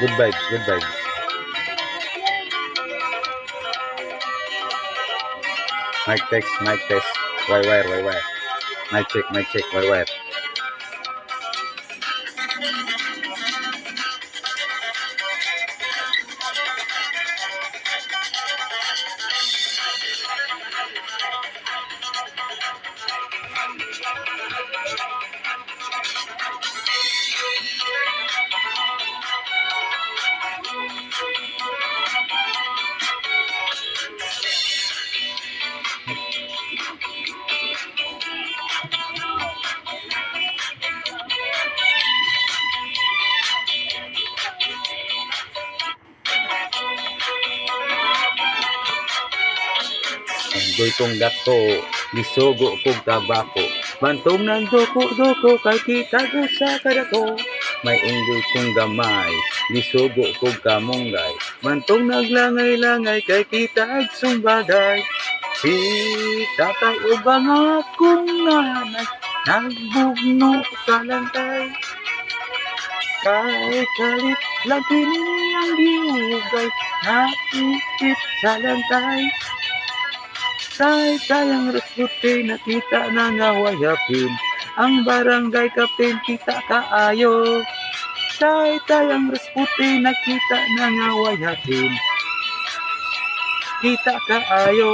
Good vibes, good vibes. Mic test. Wire. Mic check, wire. Unggoy kong dako, gisugo kong tabako. Bantong ng duko-duko, kay kitag sa kadako. May unggoy kong gamay, gisugo kong kamunggay. Bantong naglangay-langay, kay kitag sumbagay. Si tatay ubang akong nanay, nagbugno sa lantay. Kay kalit lagi niyang giugay, naipit sa lantay. Tayang resputi nakita na nga wayapin, ang barangay kapten kita kaayo. Tayang resputi nakita na nga wayapin, kita kaayo.